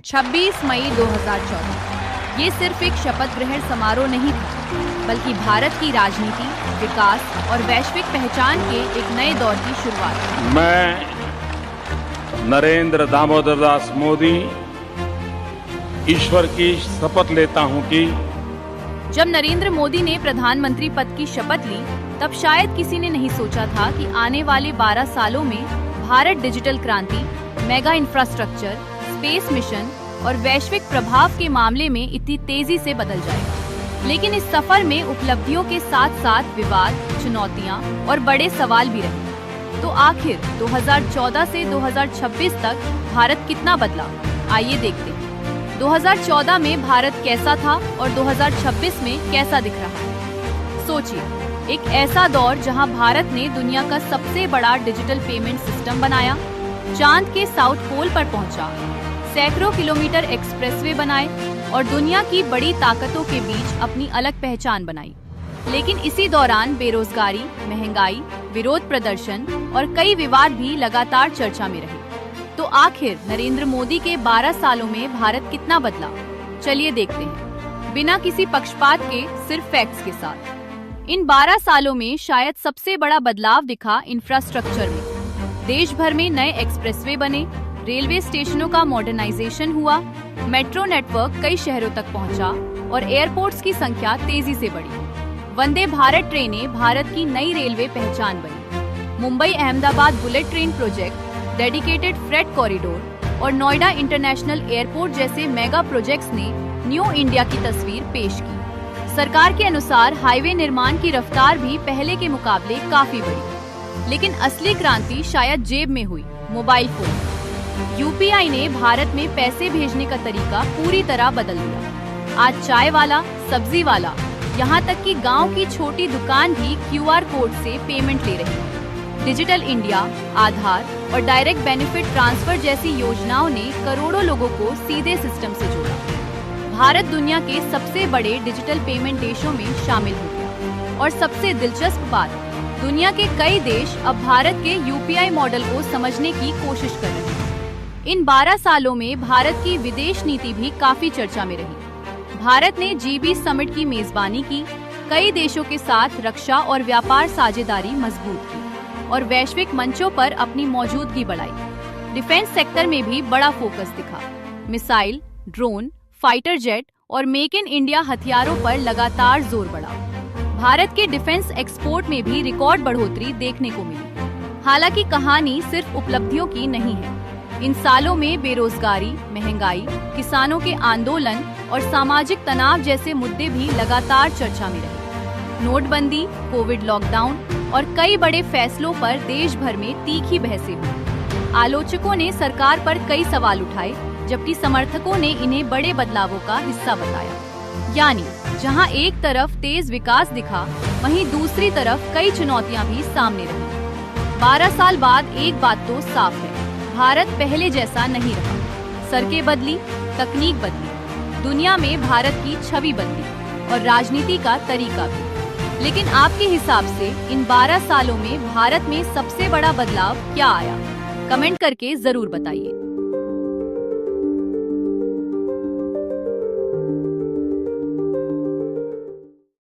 26 मई 2014 ये सिर्फ एक शपथ ग्रहण समारोह नहीं था, बल्कि भारत की राजनीति, विकास और वैश्विक पहचान के एक नए दौर की शुरुआत। मैं नरेंद्र दामोदर दास मोदी ईश्वर की शपथ लेता हूं कि जब नरेंद्र मोदी ने प्रधानमंत्री पद की शपथ ली, तब शायद किसी ने नहीं सोचा था कि आने वाले 12 सालों में भारत डिजिटल क्रांति, मेगा इंफ्रास्ट्रक्चर, स्पेस मिशन और वैश्विक प्रभाव के मामले में इतनी तेजी से बदल जाएगा। लेकिन इस सफर में उपलब्धियों के साथ साथ विवाद, चुनौतियां और बड़े सवाल भी रहे। तो आखिर 2014 से 2026 तक भारत कितना बदला? आइए देखते हैं 2014 में भारत कैसा था और 2026 में कैसा दिख रहा है। सोचिए, एक ऐसा दौर जहां भारत ने दुनिया का सबसे बड़ा डिजिटल पेमेंट सिस्टम बनाया, चांद के साउथ पोल पर पहुंचा, सैकड़ों किलोमीटर एक्सप्रेसवे बनाए और दुनिया की बड़ी ताकतों के बीच अपनी अलग पहचान बनाई। लेकिन इसी दौरान बेरोजगारी, महंगाई, विरोध प्रदर्शन और कई विवाद भी लगातार चर्चा में रहे। तो आखिर नरेंद्र मोदी के 12 सालों में भारत कितना बदला? चलिए देखते हैं, बिना किसी पक्षपात के, सिर्फ फैक्ट्स के साथ। इन 12 सालों में शायद सबसे बड़ा बदलाव दिखा इंफ्रास्ट्रक्चर में। देश भर में नए एक्सप्रेसवे बने, रेलवे स्टेशनों का मॉडर्नाइजेशन हुआ, मेट्रो नेटवर्क कई शहरों तक पहुंचा और एयरपोर्ट्स की संख्या तेजी से बढ़ी। वंदे भारत ट्रेनें भारत की नई रेलवे पहचान बनी। Mumbai Ahmedabad bullet train project, dedicated freight corridor और नोएडा इंटरनेशनल एयरपोर्ट जैसे मेगा प्रोजेक्ट्स ने न्यू इंडिया की तस्वीर पेश की। सरकार के अनुसार हाईवे निर्माण की रफ्तार भी पहले के मुकाबले काफी बढ़ी। लेकिन असली क्रांति शायद जेब में हुई, मोबाइल फोन। यूपीआई ने भारत में पैसे भेजने का तरीका पूरी तरह बदल दिया। आज चाय वाला, सब्जी वाला, यहाँ तक कि गांव की छोटी दुकान भी क्यूआर कोड से पेमेंट ले रही है। डिजिटल इंडिया, आधार और डायरेक्ट बेनिफिट ट्रांसफर जैसी योजनाओं ने करोड़ों लोगों को सीधे सिस्टम से जोड़ा। भारत दुनिया के सबसे बड़े डिजिटल पेमेंट देशों में शामिल हो गया। और सबसे दिलचस्प बात, दुनिया के कई देश अब भारत के यूपीआई मॉडल को समझने की कोशिश कर रहे हैं। इन 12 सालों में भारत की विदेश नीति भी काफी चर्चा में रही। भारत ने G20 समिट की मेजबानी की, कई देशों के साथ रक्षा और व्यापार साझेदारी मजबूत की और वैश्विक मंचों पर अपनी मौजूदगी बढ़ाई। डिफेंस सेक्टर में भी बड़ा फोकस दिखा। मिसाइल, ड्रोन, फाइटर जेट और मेक इन इंडिया हथियारों पर लगातार जोर बढ़ा। भारत के डिफेंस एक्सपोर्ट में भी रिकॉर्ड बढ़ोतरी देखने को मिली। हालांकि कहानी सिर्फ उपलब्धियों की नहीं है। इन सालों में बेरोजगारी, महंगाई, किसानों के आंदोलन और सामाजिक तनाव जैसे मुद्दे भी लगातार चर्चा में रहे। नोटबंदी, कोविड लॉकडाउन और कई बड़े फैसलों पर देश भर में तीखी बहसें हुई। आलोचकों ने सरकार पर कई सवाल उठाए, जबकि समर्थकों ने इन्हें बड़े बदलावों का हिस्सा बताया। यानी जहां एक तरफ तेज विकास दिखा, वहीं दूसरी तरफ कई चुनौतियां भी सामने रही। 12 साल बाद एक बात तो साफ है, भारत पहले जैसा नहीं रहा। सड़कें बदली, तकनीक बदली, दुनिया में भारत की छवि बदली और राजनीति का तरीका भी। लेकिन आपके हिसाब से इन 12 सालों में भारत में सबसे बड़ा बदलाव क्या आया? कमेंट करके जरूर बताइए।